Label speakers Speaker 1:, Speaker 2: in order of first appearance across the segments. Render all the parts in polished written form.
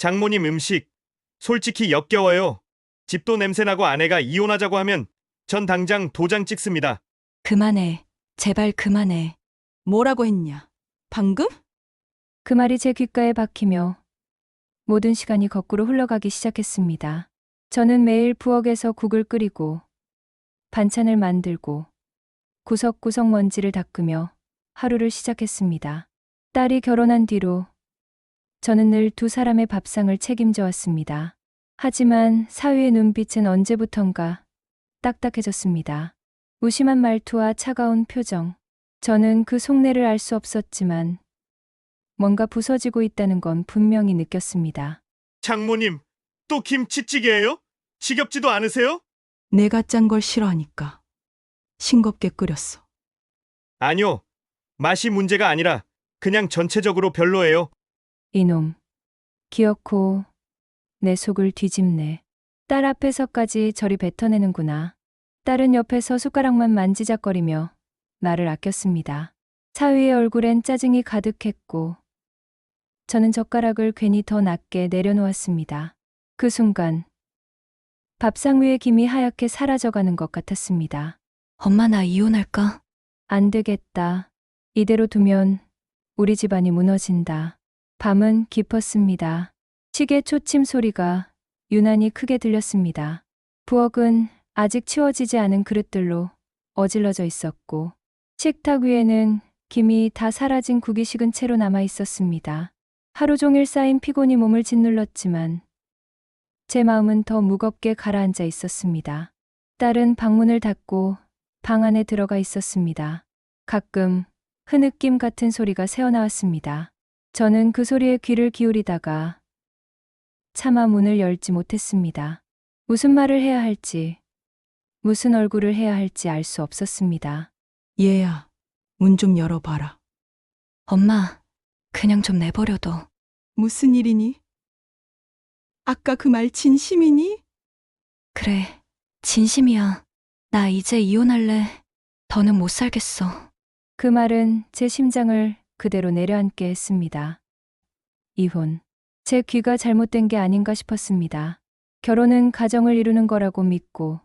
Speaker 1: 장모님 음식, 솔직히 역겨워요. 집도 냄새나고 아내가 이혼하자고 하면 전 당장 도장 찍습니다.
Speaker 2: 그만해. 제발 그만해.
Speaker 3: 뭐라고 했냐? 방금?
Speaker 2: 그 말이 제 귓가에 박히며 모든 시간이 거꾸로 흘러가기 시작했습니다. 저는 매일 부엌에서 국을 끓이고 반찬을 만들고 구석구석 먼지를 닦으며 하루를 시작했습니다. 딸이 결혼한 뒤로 저는 늘 두 사람의 밥상을 책임져 왔습니다. 하지만 사위의 눈빛은 언제부턴가 딱딱해졌습니다. 무심한 말투와 차가운 표정. 저는 그 속내를 알 수 없었지만 뭔가 부서지고 있다는 건 분명히 느꼈습니다.
Speaker 1: 장모님, 또 김치찌개예요? 지겹지도 않으세요?
Speaker 3: 내가 짠 걸 싫어하니까 싱겁게 끓였어.
Speaker 1: 아니요. 맛이 문제가 아니라 그냥 전체적으로 별로예요.
Speaker 2: 이놈. 기어코 내 속을 뒤집네. 딸 앞에서까지 저리 뱉어내는구나. 딸은 옆에서 숟가락만 만지작거리며 나를 아꼈습니다. 사위의 얼굴엔 짜증이 가득했고 저는 젓가락을 괜히 더 낮게 내려놓았습니다. 그 순간 밥상 위의 김이 하얗게 사라져가는 것 같았습니다.
Speaker 4: 엄마 나 이혼할까?
Speaker 2: 안 되겠다. 이대로 두면 우리 집안이 무너진다. 밤은 깊었습니다. 시계 초침 소리가 유난히 크게 들렸습니다. 부엌은 아직 치워지지 않은 그릇들로 어질러져 있었고 식탁 위에는 김이 다 사라진 국이 식은 채로 남아 있었습니다. 하루 종일 쌓인 피곤이 몸을 짓눌렀지만 제 마음은 더 무겁게 가라앉아 있었습니다. 딸은 방문을 닫고 방 안에 들어가 있었습니다. 가끔 흐느낌 같은 소리가 새어나왔습니다. 저는 그 소리에 귀를 기울이다가 차마 문을 열지 못했습니다. 무슨 말을 해야 할지, 무슨 얼굴을 해야 할지 알 수 없었습니다.
Speaker 3: 얘야, 문 좀 열어봐라.
Speaker 4: 엄마, 그냥 좀 내버려둬.
Speaker 3: 무슨 일이니? 아까 그 말 진심이니?
Speaker 4: 그래, 진심이야. 나 이제 이혼할래. 더는 못 살겠어.
Speaker 2: 그 말은 제 심장을 그대로 내려앉게 했습니다. 이혼. 제 귀가 잘못된 게 아닌가 싶었습니다. 결혼은 가정을 이루는 거라고 믿고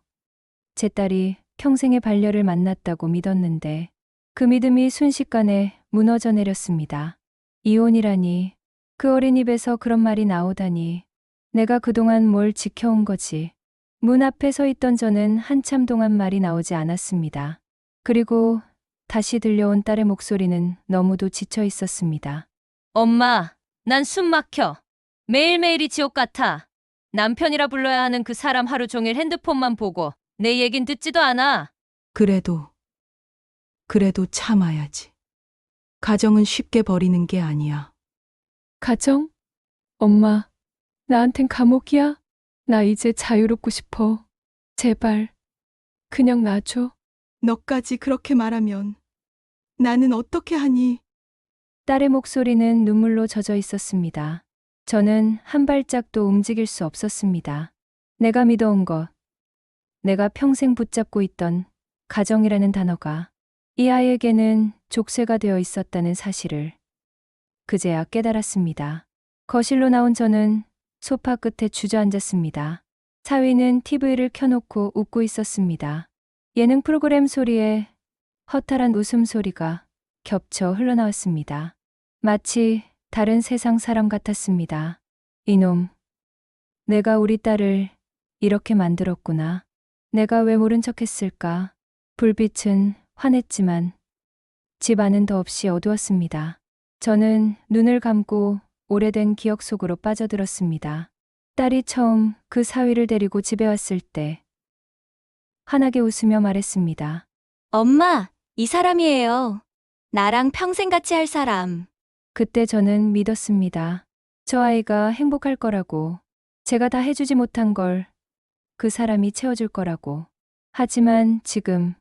Speaker 2: 제 딸이 평생의 반려를 만났다고 믿었는데 그 믿음이 순식간에 무너져 내렸습니다. 이혼이라니, 그 어린 입에서 그런 말이 나오다니. 내가 그동안 뭘 지켜온 거지. 문 앞에 서 있던 저는 한참 동안 말이 나오지 않았습니다. 그리고 다시 들려온 딸의 목소리는 너무도 지쳐 있었습니다.
Speaker 5: 엄마, 난 숨 막혀. 매일매일이 지옥 같아. 남편이라 불러야 하는 그 사람 하루 종일 핸드폰만 보고 내 얘긴 듣지도 않아.
Speaker 3: 그래도 참아야지. 가정은 쉽게 버리는 게 아니야.
Speaker 2: 가정? 엄마, 나한텐 감옥이야? 나 이제 자유롭고 싶어. 제발, 그냥 놔줘.
Speaker 3: 너까지 그렇게 말하면 나는 어떻게 하니?
Speaker 2: 딸의 목소리는 눈물로 젖어 있었습니다. 저는 한 발짝도 움직일 수 없었습니다. 내가 믿어온 것, 내가 평생 붙잡고 있던 가정이라는 단어가 이 아이에게는 족쇄가 되어 있었다는 사실을 그제야 깨달았습니다. 거실로 나온 저는 소파 끝에 주저앉았습니다. 사위는 TV를 켜놓고 웃고 있었습니다. 예능 프로그램 소리에 허탈한 웃음소리가 겹쳐 흘러나왔습니다. 마치 다른 세상 사람 같았습니다. 이놈, 내가 우리 딸을 이렇게 만들었구나. 내가 왜 모른 척했을까? 불빛은 환했지만 집 안은 더없이 어두웠습니다. 저는 눈을 감고 오래된 기억 속으로 빠져들었습니다. 딸이 처음 그 사위를 데리고 집에 왔을 때 환하게 웃으며 말했습니다.
Speaker 4: 엄마, 이 사람이에요. 나랑 평생 같이 할 사람.
Speaker 2: 그때 저는 믿었습니다. 저 아이가 행복할 거라고, 제가 다 해주지 못한 걸 그 사람이 채워줄 거라고. 하지만 지금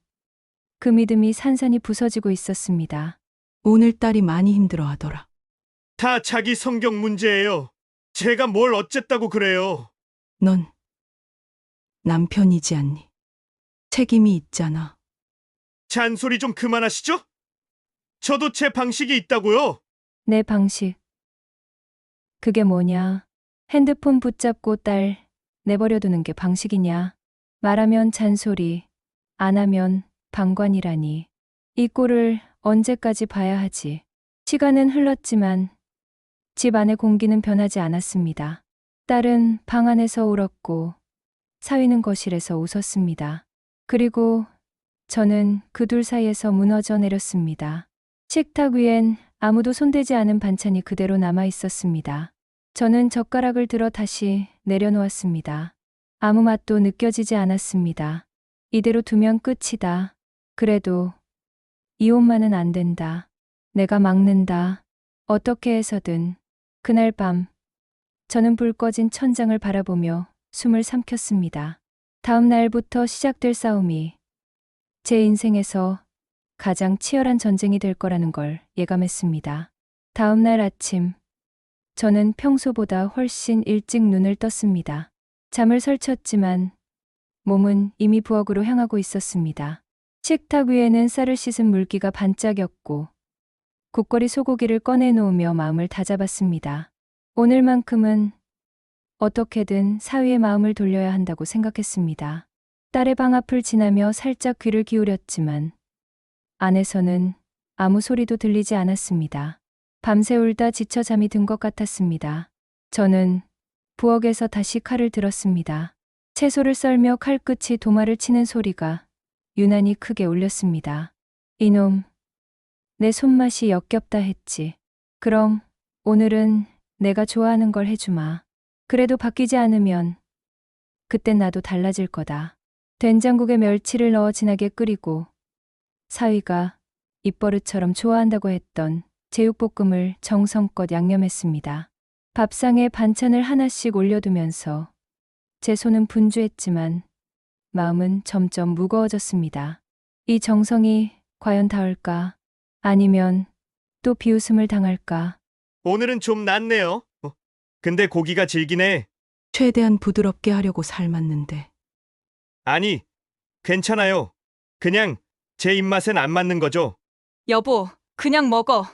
Speaker 2: 그 믿음이 산산이 부서지고 있었습니다.
Speaker 3: 오늘 딸이 많이 힘들어하더라.
Speaker 1: 다 자기 성격 문제예요. 제가 뭘 어쨌다고 그래요.
Speaker 3: 넌 남편이지 않니? 책임이 있잖아.
Speaker 1: 잔소리 좀 그만하시죠? 저도 제 방식이 있다고요.
Speaker 2: 내 방식. 그게 뭐냐? 핸드폰 붙잡고 딸 내버려두는 게 방식이냐. 말하면 잔소리, 안 하면 방관이라니. 이 꼴을 언제까지 봐야 하지. 시간은 흘렀지만 집 안의 공기는 변하지 않았습니다. 딸은 방 안에서 울었고 사위는 거실에서 웃었습니다. 그리고 저는 그 둘 사이에서 무너져 내렸습니다. 식탁 위엔 아무도 손대지 않은 반찬이 그대로 남아 있었습니다. 저는 젓가락을 들어 다시 내려놓았습니다. 아무 맛도 느껴지지 않았습니다. 이대로 두면 끝이다. 그래도 이혼만은 안 된다. 내가 막는다. 어떻게 해서든. 그날 밤 저는 불 꺼진 천장을 바라보며 숨을 삼켰습니다. 다음 날부터 시작될 싸움이 제 인생에서 가장 치열한 전쟁이 될 거라는 걸 예감했습니다. 다음 날 아침 저는 평소보다 훨씬 일찍 눈을 떴습니다. 잠을 설쳤지만 몸은 이미 부엌으로 향하고 있었습니다. 식탁 위에는 쌀을 씻은 물기가 반짝였고 국거리 소고기를 꺼내놓으며 마음을 다잡았습니다. 오늘만큼은 어떻게든 사위의 마음을 돌려야 한다고 생각했습니다. 딸의 방 앞을 지나며 살짝 귀를 기울였지만 안에서는 아무 소리도 들리지 않았습니다. 밤새 울다 지쳐 잠이 든 것 같았습니다. 저는 부엌에서 다시 칼을 들었습니다. 채소를 썰며 칼끝이 도마를 치는 소리가 유난히 크게 울렸습니다. 이놈, 내 손맛이 역겹다 했지. 그럼 오늘은 내가 좋아하는 걸 해주마. 그래도 바뀌지 않으면 그땐 나도 달라질 거다. 된장국에 멸치를 넣어 진하게 끓이고 사위가 입버릇처럼 좋아한다고 했던 제육볶음을 정성껏 양념했습니다. 밥상에 반찬을 하나씩 올려두면서 제 손은 분주했지만 마음은 점점 무거워졌습니다. 이 정성이 과연 닿을까? 아니면 또 비웃음을 당할까?
Speaker 1: 오늘은 좀 낫네요. 근데 고기가 질기네.
Speaker 3: 최대한 부드럽게 하려고 삶았는데.
Speaker 1: 아니, 괜찮아요. 그냥 제 입맛엔 안 맞는 거죠.
Speaker 4: 여보, 그냥 먹어.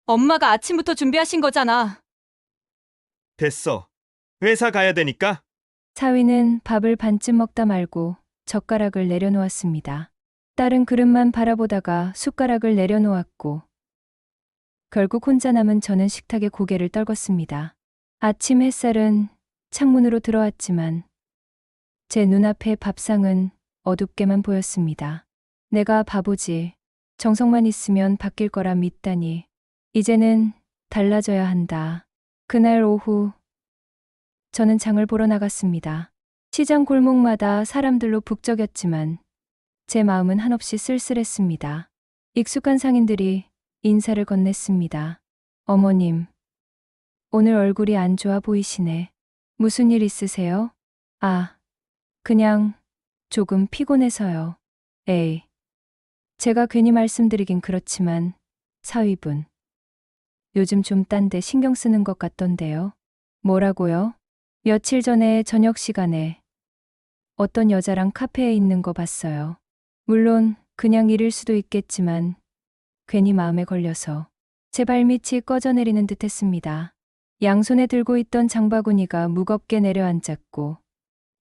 Speaker 4: 엄마가 아침부터 준비하신 거잖아.
Speaker 1: 됐어. 회사 가야 되니까.
Speaker 2: 사위는 밥을 반쯤 먹다 말고 젓가락을 내려놓았습니다. 딸은 그릇만 바라보다가 숟가락을 내려놓았고 결국 혼자 남은 저는 식탁에 고개를 떨궜습니다. 아침 햇살은 창문으로 들어왔지만 제 눈앞의 밥상은 어둡게만 보였습니다. 내가 바보지. 정성만 있으면 바뀔 거라 믿다니. 이제는 달라져야 한다. 그날 오후 저는 장을 보러 나갔습니다. 시장 골목마다 사람들로 북적였지만 제 마음은 한없이 쓸쓸했습니다. 익숙한 상인들이 인사를 건넸습니다. 어머님, 오늘 얼굴이 안 좋아 보이시네. 무슨 일 있으세요? 아, 그냥 조금 피곤해서요. 에이, 제가 괜히 말씀드리긴 그렇지만 사위분, 요즘 좀 딴 데 신경 쓰는 것 같던데요. 뭐라고요? 며칠 전에 저녁 시간에 어떤 여자랑 카페에 있는 거 봤어요. 물론 그냥 일일 수도 있겠지만 괜히 마음에 걸려서 제 발밑이 꺼져내리는 듯 했습니다. 양손에 들고 있던 장바구니가 무겁게 내려앉았고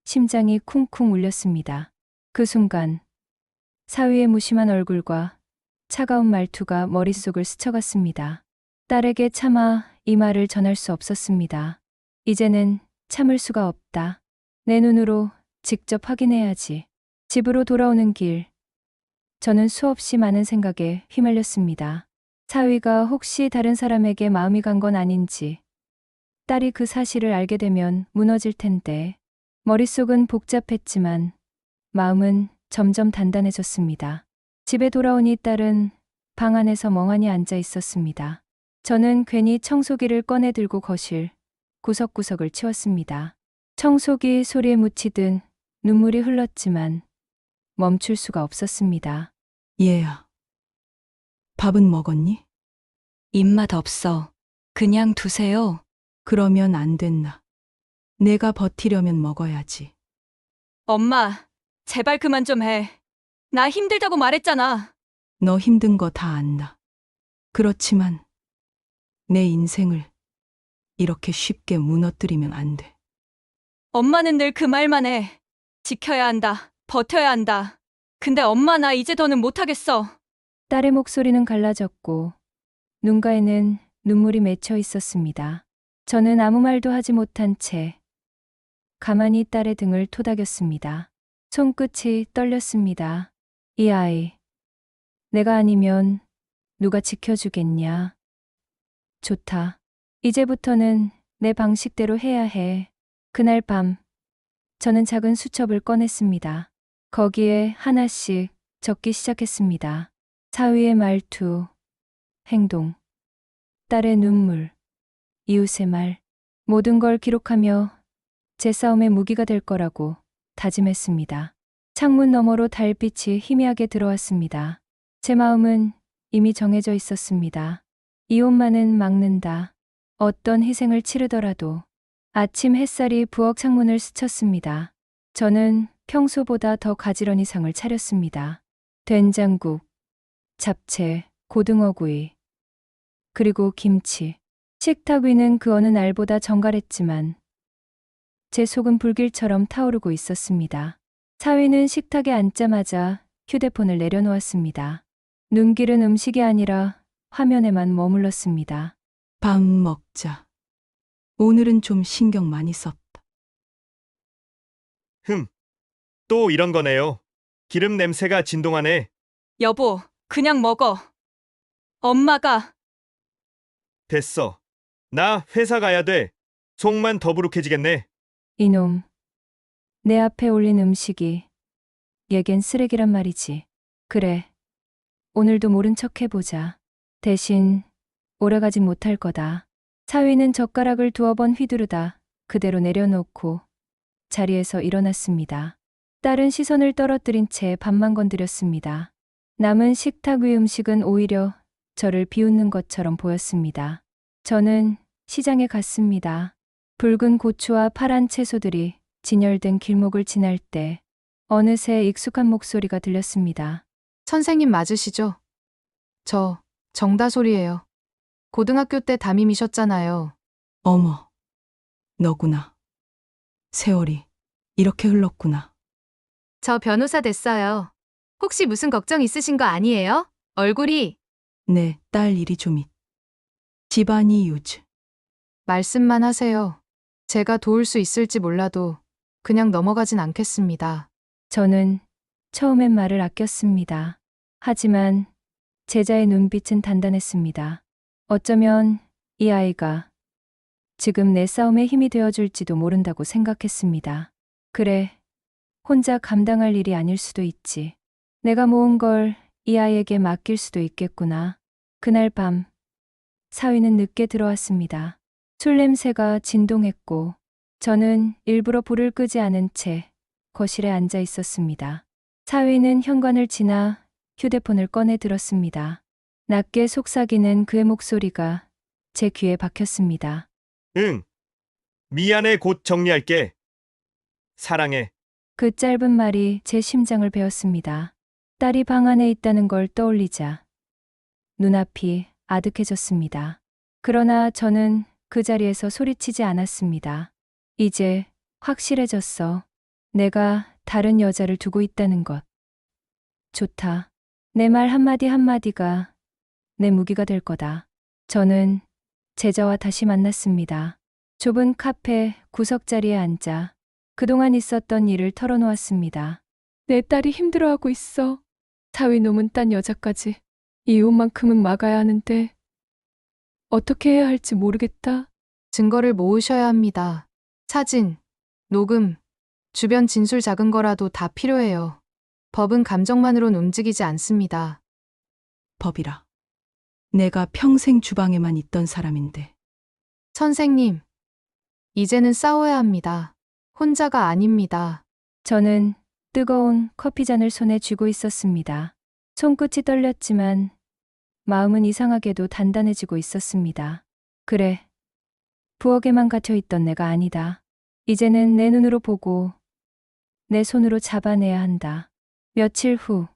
Speaker 2: 심장이 쿵쿵 울렸습니다. 그 순간 사위의 무심한 얼굴과 차가운 말투가 머릿속을 스쳐갔습니다. 딸에게 차마 이 말을 전할 수 없었습니다. 이제는 참을 수가 없다. 내 눈으로 직접 확인해야지. 집으로 돌아오는 길, 저는 수없이 많은 생각에 휘말렸습니다. 사위가 혹시 다른 사람에게 마음이 간 건 아닌지, 딸이 그 사실을 알게 되면 무너질 텐데. 머릿속은 복잡했지만 마음은 점점 단단해졌습니다. 집에 돌아오니 딸은 방 안에서 멍하니 앉아 있었습니다. 저는 괜히 청소기를 꺼내 들고 거실 구석구석을 치웠습니다. 청소기 소리에 묻히듯 눈물이 흘렀지만 멈출 수가 없었습니다.
Speaker 3: 얘야, 밥은 먹었니?
Speaker 4: 입맛 없어. 그냥 두세요.
Speaker 3: 그러면 안 됐나? 내가 버티려면 먹어야지.
Speaker 4: 엄마, 제발 그만 좀 해. 나 힘들다고 말했잖아.
Speaker 3: 너 힘든 거 다 안다. 그렇지만 내 인생을 이렇게 쉽게 무너뜨리면 안 돼.
Speaker 4: 엄마는 늘 그 말만 해. 지켜야 한다. 버텨야 한다. 근데 엄마 나 이제 더는 못하겠어.
Speaker 2: 딸의 목소리는 갈라졌고 눈가에는 눈물이 맺혀 있었습니다. 저는 아무 말도 하지 못한 채 가만히 딸의 등을 토닥였습니다. 손끝이 떨렸습니다. 이 아이, 내가 아니면 누가 지켜주겠냐? 좋다. 이제부터는 내 방식대로 해야 해. 그날 밤, 저는 작은 수첩을 꺼냈습니다. 거기에 하나씩 적기 시작했습니다. 사위의 말투, 행동, 딸의 눈물, 이웃의 말, 모든 걸 기록하며 제 싸움의 무기가 될 거라고 다짐했습니다. 창문 너머로 달빛이 희미하게 들어왔습니다. 제 마음은 이미 정해져 있었습니다. 이혼만은 막는다. 어떤 희생을 치르더라도. 아침 햇살이 부엌 창문을 스쳤습니다. 저는 평소보다 더 가지런히 상을 차렸습니다. 된장국, 잡채, 고등어구이, 그리고 김치. 식탁 위는 그 어느 날보다 정갈했지만 제 속은 불길처럼 타오르고 있었습니다. 사위는 식탁에 앉자마자 휴대폰을 내려놓았습니다. 눈길은 음식이 아니라 화면에만 머물렀습니다.
Speaker 3: 밥 먹자. 오늘은 좀 신경 많이 썼다.
Speaker 1: 또 이런 거네요. 기름 냄새가 진동하네.
Speaker 4: 여보, 그냥 먹어. 엄마가
Speaker 1: 됐어. 나 회사 가야 돼. 속만 더부룩해지겠네.
Speaker 2: 이놈, 내 앞에 올린 음식이 얘겐 쓰레기란 말이지. 그래, 오늘도 모른 척 해보자. 대신 오래가진 못할 거다. 사위는 젓가락을 두어 번 휘두르다 그대로 내려놓고 자리에서 일어났습니다. 딸은 시선을 떨어뜨린 채 밥만 건드렸습니다. 남은 식탁 위 음식은 오히려 저를 비웃는 것처럼 보였습니다. 저는 시장에 갔습니다. 붉은 고추와 파란 채소들이 진열된 길목을 지날 때 어느새 익숙한 목소리가 들렸습니다.
Speaker 6: 선생님 맞으시죠? 저 정다솔이에요. 고등학교 때 담임이셨잖아요.
Speaker 3: 어머, 너구나. 세월이 이렇게 흘렀구나.
Speaker 6: 저 변호사 됐어요. 혹시 무슨 걱정 있으신 거 아니에요? 얼굴이
Speaker 3: 내 딸 일이 좀 집안이 요즘
Speaker 6: 말씀만 하세요. 제가 도울 수 있을지 몰라도 그냥 넘어가진 않겠습니다.
Speaker 2: 저는 처음엔 말을 아꼈습니다. 하지만 제자의 눈빛은 단단했습니다. 어쩌면 이 아이가 지금 내 싸움에 힘이 되어줄지도 모른다고 생각했습니다. 그래, 혼자 감당할 일이 아닐 수도 있지. 내가 모은 걸 이 아이에게 맡길 수도 있겠구나. 그날 밤, 사위는 늦게 들어왔습니다. 술 냄새가 진동했고 저는 일부러 불을 끄지 않은 채 거실에 앉아 있었습니다. 사위는 현관을 지나 휴대폰을 꺼내 들었습니다. 낮게 속삭이는 그의 목소리가 제 귀에 박혔습니다.
Speaker 1: 응. 미안해, 곧 정리할게. 사랑해.
Speaker 2: 그 짧은 말이 제 심장을 베었습니다. 딸이 방 안에 있다는 걸 떠올리자 눈앞이 아득해졌습니다. 그러나 저는 그 자리에서 소리치지 않았습니다. 이제 확실해졌어. 내가 다른 여자를 두고 있다는 것. 좋다. 내 말 한마디 한마디가 내 무기가 될 거다. 저는 제자와 다시 만났습니다. 좁은 카페 구석자리에 앉아 그동안 있었던 일을 털어놓았습니다. 내 딸이 힘들어하고 있어. 사위놈은 딴 여자까지. 이혼만큼은 막아야 하는데 어떻게 해야 할지 모르겠다.
Speaker 6: 증거를 모으셔야 합니다. 사진, 녹음, 주변 진술 작은 거라도 다 필요해요. 법은 감정만으론 움직이지 않습니다.
Speaker 3: 법이라. 내가 평생 주방에만 있던 사람인데.
Speaker 6: 선생님, 이제는 싸워야 합니다. 혼자가 아닙니다.
Speaker 2: 저는 뜨거운 커피잔을 손에 쥐고 있었습니다. 손끝이 떨렸지만 마음은 이상하게도 단단해지고 있었습니다. 그래, 부엌에만 갇혀있던 내가 아니다. 이제는 내 눈으로 보고 내 손으로 잡아내야 한다. 며칠 후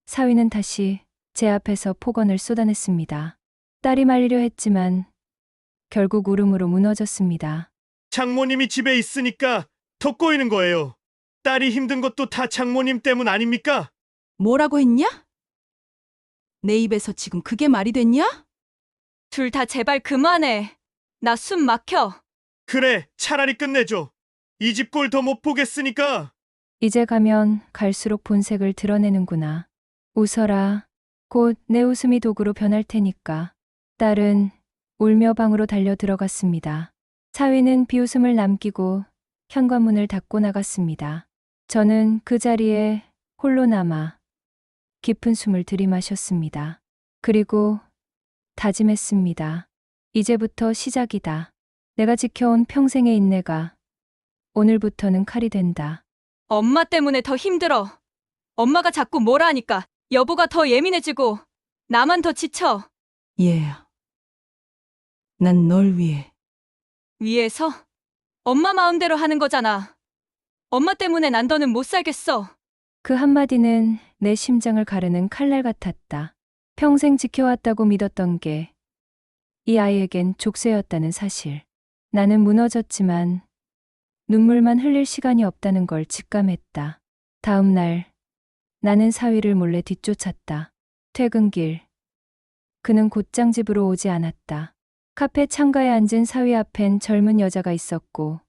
Speaker 2: 사위는 다시 제 앞에서 폭언을 쏟아냈습니다. 딸이 말리려 했지만 결국 울음으로 무너졌습니다.
Speaker 1: 장모님이 집에 있으니까 더 꼬이는 거예요. 딸이 힘든 것도 다 장모님 때문 아닙니까?
Speaker 3: 뭐라고 했냐? 내 입에서 지금 그게 말이 됐냐?
Speaker 4: 둘 다 제발 그만해. 나 숨 막혀.
Speaker 1: 그래, 차라리 끝내줘. 이 집 꼴 더 못 보겠으니까.
Speaker 2: 이제 가면 갈수록 본색을 드러내는구나. 웃어라. 곧 내 웃음이 독으로 변할 테니까. 딸은 울며 방으로 달려 들어갔습니다. 사위는 비웃음을 남기고 현관문을 닫고 나갔습니다. 저는 그 자리에 홀로 남아 깊은 숨을 들이마셨습니다. 그리고 다짐했습니다. 이제부터 시작이다. 내가 지켜온 평생의 인내가 오늘부터는 칼이 된다.
Speaker 4: 엄마 때문에 더 힘들어. 엄마가 자꾸 뭐라 하니까 여보가 더 예민해지고 나만 더 지쳐.
Speaker 3: 얘야. 난 널 위해.
Speaker 4: 위에서 엄마 마음대로 하는 거잖아. 엄마 때문에 난 더는 못 살겠어.
Speaker 2: 그 한마디는 내 심장을 가르는 칼날 같았다. 평생 지켜왔다고 믿었던 게 이 아이에겐 족쇄였다는 사실. 나는 무너졌지만 눈물만 흘릴 시간이 없다는 걸 직감했다. 다음 날 나는 사위를 몰래 뒤쫓았다. 퇴근길 그는 곧장 집으로 오지 않았다. 카페 창가에 앉은 사위 앞엔 젊은 여자가 있었고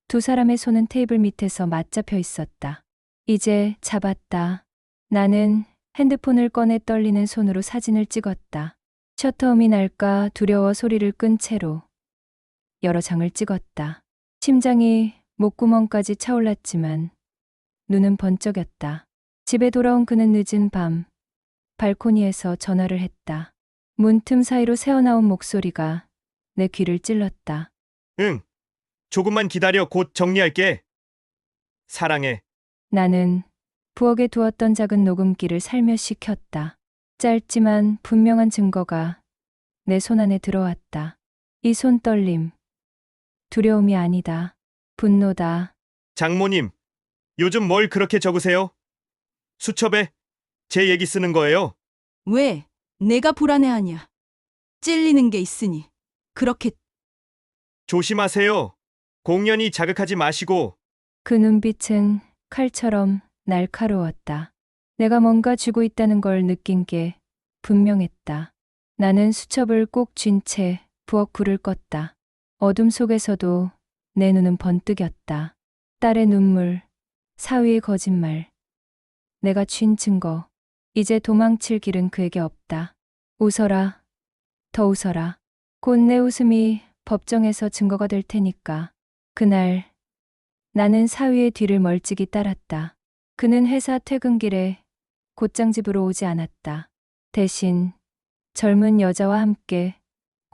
Speaker 2: 두 사람의 손은 테이블 밑에서 맞잡혀 있었다. 이제 잡았다. 나는 핸드폰을 꺼내 떨리는 손으로 사진을 찍었다. 셔터음이 날까 두려워 소리를 끈 채로 여러 장을 찍었다. 심장이 목구멍까지 차올랐지만 눈은 번쩍였다. 집에 돌아온 그는 늦은 밤 발코니에서 전화를 했다. 문틈 사이로 새어나온 목소리가 내 귀를 찔렀다.
Speaker 1: 응. 조금만 기다려. 곧 정리할게. 사랑해.
Speaker 2: 나는 부엌에 두었던 작은 녹음기를 살며시 켰다. 짧지만 분명한 증거가 내 손 안에 들어왔다. 이 손떨림. 두려움이 아니다. 분노다.
Speaker 1: 장모님, 요즘 뭘 그렇게 적으세요? 수첩에 제 얘기 쓰는 거예요.
Speaker 3: 왜? 내가 불안해하냐? 찔리는 게 있으니. 그렇게
Speaker 1: 조심하세요. 공연히 자극하지 마시고.
Speaker 2: 그 눈빛은 칼처럼 날카로웠다. 내가 뭔가 쥐고 있다는 걸 느낀 게 분명했다. 나는 수첩을 꼭 쥔 채 부엌 불을 껐다. 어둠 속에서도 내 눈은 번뜩였다. 딸의 눈물, 사위의 거짓말, 내가 쥔 증거. 이제 도망칠 길은 그에게 없다. 웃어라. 더 웃어라. 곧 내 웃음이 법정에서 증거가 될 테니까. 그날 나는 사위의 뒤를 멀찍이 따랐다. 그는 회사 퇴근길에 곧장 집으로 오지 않았다. 대신 젊은 여자와 함께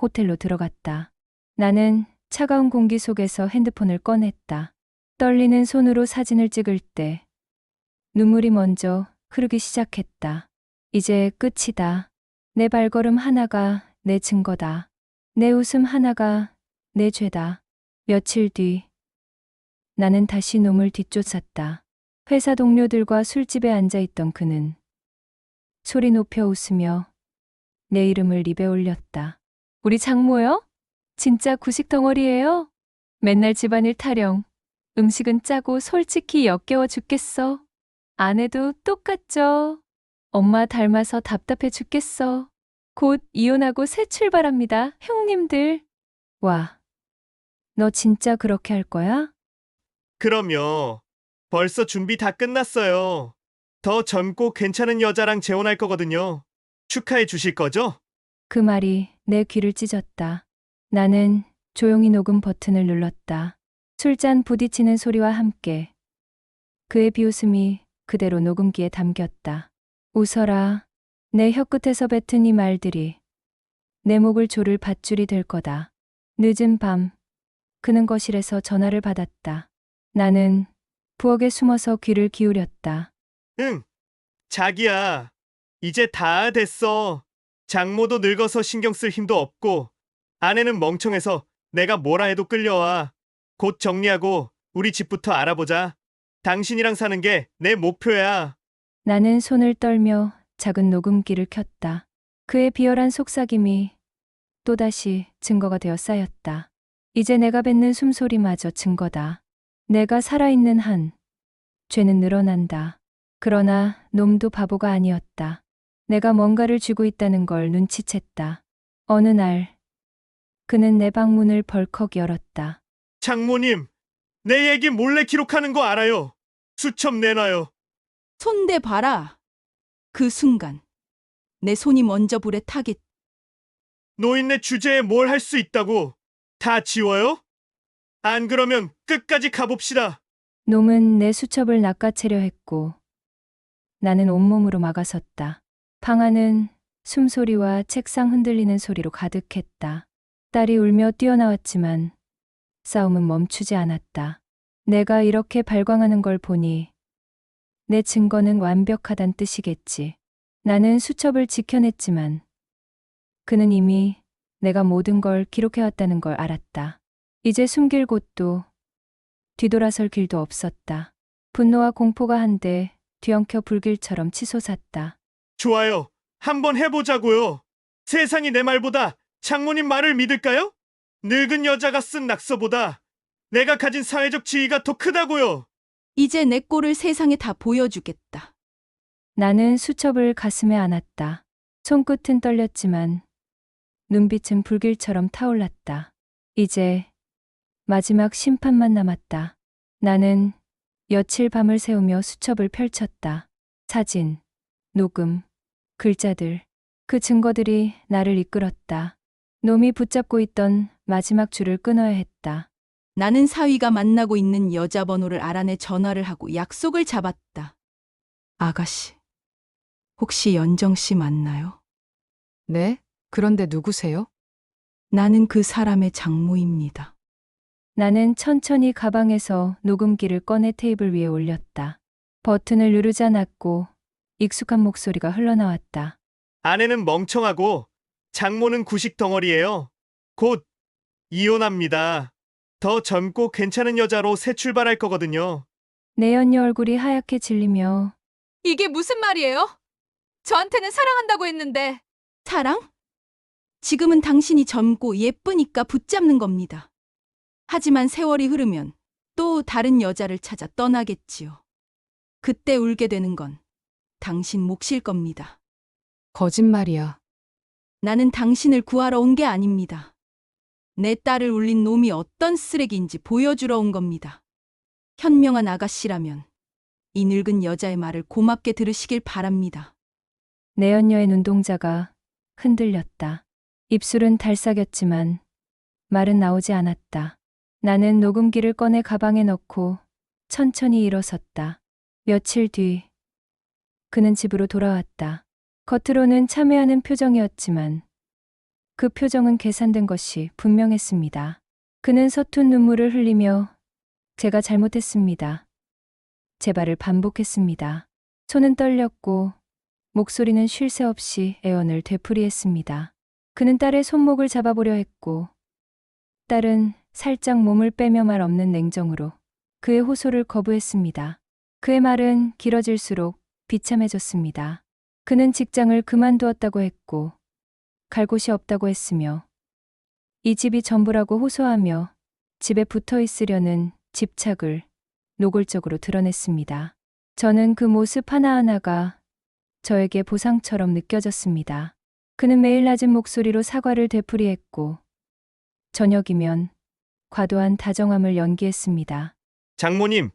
Speaker 2: 호텔로 들어갔다. 나는 차가운 공기 속에서 핸드폰을 꺼냈다. 떨리는 손으로 사진을 찍을 때 눈물이 먼저 흐르기 시작했다. 이제 끝이다. 내 발걸음 하나가 내 증거다. 내 웃음 하나가 내 죄다. 며칠 뒤 나는 다시 놈을 뒤쫓았다. 회사 동료들과 술집에 앉아있던 그는 소리 높여 웃으며 내 이름을 입에 올렸다. 우리 장모요? 진짜 구식 덩어리예요? 맨날 집안일 타령, 음식은 짜고 솔직히 역겨워 죽겠어. 아내도 똑같죠. 엄마 닮아서 답답해 죽겠어. 곧 이혼하고 새 출발합니다, 형님들. 와, 너 진짜 그렇게 할 거야?
Speaker 1: 그럼요. 벌써 준비 다 끝났어요. 더 젊고 괜찮은 여자랑 재혼할 거거든요. 축하해 주실 거죠?
Speaker 2: 그 말이 내 귀를 찢었다. 나는 조용히 녹음 버튼을 눌렀다. 술잔 부딪히는 소리와 함께 그의 비웃음이 그대로 녹음기에 담겼다. 웃어라. 내 혀끝에서 뱉은 이 말들이 내 목을 조를 밧줄이 될 거다. 늦은 밤 그는 거실에서 전화를 받았다. 나는 부엌에 숨어서 귀를 기울였다.
Speaker 1: 응. 자기야. 이제 다 됐어. 장모도 늙어서 신경 쓸 힘도 없고 아내는 멍청해서 내가 뭐라 해도 끌려와. 곧 정리하고 우리 집부터 알아보자. 당신이랑 사는 게 내 목표야.
Speaker 2: 나는 손을 떨며 작은 녹음기를 켰다. 그의 비열한 속삭임이 또다시 증거가 되어 쌓였다. 이제 내가 뱉는 숨소리마저 증거다. 내가 살아있는 한 죄는 늘어난다. 그러나 놈도 바보가 아니었다. 내가 뭔가를 쥐고 있다는 걸 눈치챘다. 어느 날 그는 내 방문을 벌컥 열었다.
Speaker 1: 장모님, 내 얘기 몰래 기록하는 거 알아요. 수첩 내놔요.
Speaker 3: 손대 봐라. 그 순간 내 손이 먼저 불에 타겠.
Speaker 1: 노인네 주제에 뭘 할 수 있다고? 다 지워요? 안 그러면 끝까지 가봅시다.
Speaker 2: 놈은 내 수첩을 낚아채려 했고 나는 온몸으로 막아섰다. 방 안은 숨소리와 책상 흔들리는 소리로 가득했다. 딸이 울며 뛰어나왔지만 싸움은 멈추지 않았다. 내가 이렇게 발광하는 걸 보니 내 증거는 완벽하단 뜻이겠지. 나는 수첩을 지켜냈지만 그는 이미 내가 모든 걸 기록해왔다는 걸 알았다. 이제 숨길 곳도 뒤돌아설 길도 없었다. 분노와 공포가 한데 뒤엉켜 불길처럼 치솟았다.
Speaker 1: 좋아요. 한번 해보자고요. 세상이 내 말보다 장모님 말을 믿을까요? 늙은 여자가 쓴 낙서보다 내가 가진 사회적 지위가 더 크다고요.
Speaker 3: 이제 내 꼴을 세상에 다 보여주겠다.
Speaker 2: 나는 수첩을 가슴에 안았다. 손끝은 떨렸지만 눈빛은 불길처럼 타올랐다. 이제 마지막 심판만 남았다. 나는 며칠 밤을 새우며 수첩을 펼쳤다. 사진, 녹음, 글자들, 그 증거들이 나를 이끌었다. 놈이 붙잡고 있던 마지막 줄을 끊어야 했다.
Speaker 3: 나는 사위가 만나고 있는 여자 번호를 알아내 전화를 하고 약속을 잡았다. 아가씨, 혹시 연정 씨 맞나요?
Speaker 6: 네? 그런데 누구세요?
Speaker 3: 나는 그 사람의 장모입니다.
Speaker 2: 나는 천천히 가방에서 녹음기를 꺼내 테이블 위에 올렸다. 버튼을 누르자 낮고 익숙한 목소리가 흘러나왔다.
Speaker 1: 아내는 멍청하고 장모는 구식 덩어리예요. 곧 이혼합니다. 더 젊고 괜찮은 여자로 새 출발할 거거든요.
Speaker 2: 내 연녀 얼굴이 하얗게 질리며
Speaker 4: 이게 무슨 말이에요? 저한테는 사랑한다고 했는데.
Speaker 3: 사랑? 지금은 당신이 젊고 예쁘니까 붙잡는 겁니다. 하지만 세월이 흐르면 또 다른 여자를 찾아 떠나겠지요. 그때 울게 되는 건 당신 몫일 겁니다.
Speaker 6: 거짓말이야.
Speaker 3: 나는 당신을 구하러 온 게 아닙니다. 내 딸을 울린 놈이 어떤 쓰레기인지 보여주러 온 겁니다. 현명한 아가씨라면 이 늙은 여자의 말을 고맙게 들으시길 바랍니다.
Speaker 2: 내 연녀의 눈동자가 흔들렸다. 입술은 달싹였지만 말은 나오지 않았다. 나는 녹음기를 꺼내 가방에 넣고 천천히 일어섰다. 며칠 뒤 그는 집으로 돌아왔다. 겉으로는 참회하는 표정이었지만 그 표정은 계산된 것이 분명했습니다. 그는 서툰 눈물을 흘리며 제가 잘못했습니다. 제발을 반복했습니다. 손은 떨렸고 목소리는 쉴 새 없이 애원을 되풀이했습니다. 그는 딸의 손목을 잡아보려 했고 딸은 살짝 몸을 빼며 말 없는 냉정으로 그의 호소를 거부했습니다. 그의 말은 길어질수록 비참해졌습니다. 그는 직장을 그만두었다고 했고 갈 곳이 없다고 했으며 이 집이 전부라고 호소하며 집에 붙어 있으려는 집착을 노골적으로 드러냈습니다. 저는 그 모습 하나하나가 저에게 보상처럼 느껴졌습니다. 그는 매일 낮은 목소리로 사과를 되풀이했고 저녁이면 과도한 다정함을 연기했습니다.
Speaker 1: 장모님,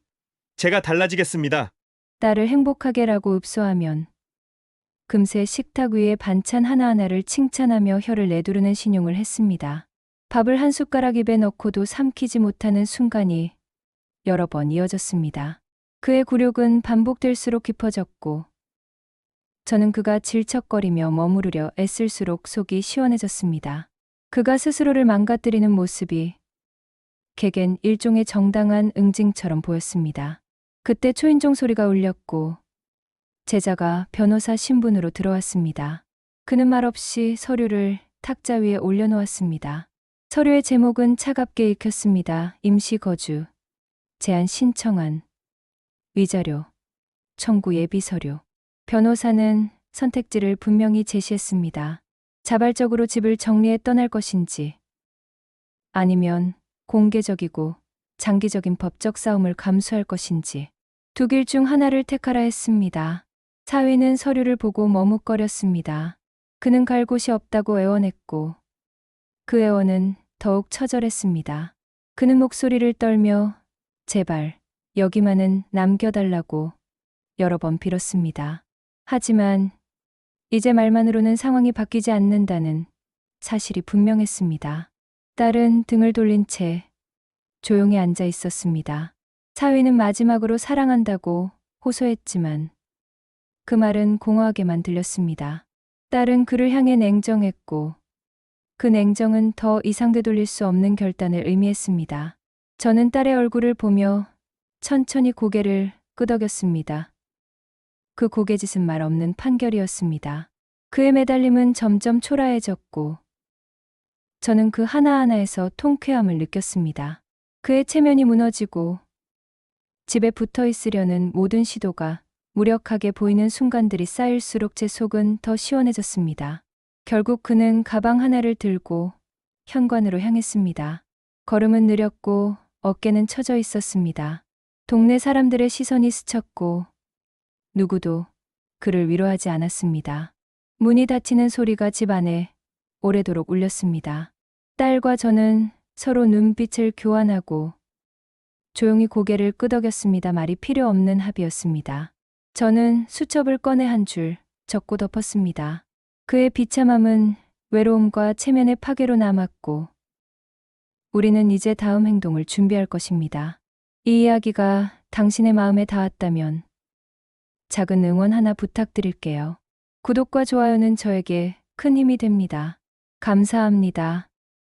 Speaker 1: 제가 달라지겠습니다.
Speaker 2: 딸을 행복하게라고 읍소하면 금세 식탁 위에 반찬 하나하나를 칭찬하며 혀를 내두르는 신용을 했습니다. 밥을 한 숟가락 입에 넣고도 삼키지 못하는 순간이 여러 번 이어졌습니다. 그의 굴욕은 반복될수록 깊어졌고 저는 그가 질척거리며 머무르려 애쓸수록 속이 시원해졌습니다. 그가 스스로를 망가뜨리는 모습이 객엔 일종의 정당한 응징처럼 보였습니다. 그때 초인종 소리가 울렸고 제자가 변호사 신분으로 들어왔습니다. 그는 말없이 서류를 탁자 위에 올려놓았습니다. 서류의 제목은 차갑게 읽혔습니다. 임시거주, 제한 신청안, 위자료, 청구 예비서류. 변호사는 선택지를 분명히 제시했습니다. 자발적으로 집을 정리해 떠날 것인지, 아니면 공개적이고 장기적인 법적 싸움을 감수할 것인지 두 길 중 하나를 택하라 했습니다. 사위는 서류를 보고 머뭇거렸습니다. 그는 갈 곳이 없다고 애원했고 그 애원은 더욱 처절했습니다. 그는 목소리를 떨며 제발 여기만은 남겨달라고 여러 번 빌었습니다. 하지만 이제 말만으로는 상황이 바뀌지 않는다는 사실이 분명했습니다. 딸은 등을 돌린 채 조용히 앉아 있었습니다. 사위는 마지막으로 사랑한다고 호소했지만 그 말은 공허하게만 들렸습니다. 딸은 그를 향해 냉정했고 그 냉정은 더 이상 되돌릴 수 없는 결단을 의미했습니다. 저는 딸의 얼굴을 보며 천천히 고개를 끄덕였습니다. 그 고개짓은 말 없는 판결이었습니다. 그의 매달림은 점점 초라해졌고 저는 그 하나하나에서 통쾌함을 느꼈습니다. 그의 체면이 무너지고 집에 붙어 있으려는 모든 시도가 무력하게 보이는 순간들이 쌓일수록 제 속은 더 시원해졌습니다. 결국 그는 가방 하나를 들고 현관으로 향했습니다. 걸음은 느렸고 어깨는 처져 있었습니다. 동네 사람들의 시선이 스쳤고 누구도 그를 위로하지 않았습니다. 문이 닫히는 소리가 집 안에 오래도록 울렸습니다. 딸과 저는 서로 눈빛을 교환하고 조용히 고개를 끄덕였습니다. 말이 필요 없는 합의였습니다. 저는 수첩을 꺼내 한 줄 적고 덮었습니다. 그의 비참함은 외로움과 체면의 파괴로 남았고 우리는 이제 다음 행동을 준비할 것입니다. 이 이야기가 당신의 마음에 닿았다면 작은 응원 하나 부탁드릴게요. 구독과 좋아요는 저에게 큰 힘이 됩니다. 감사합니다.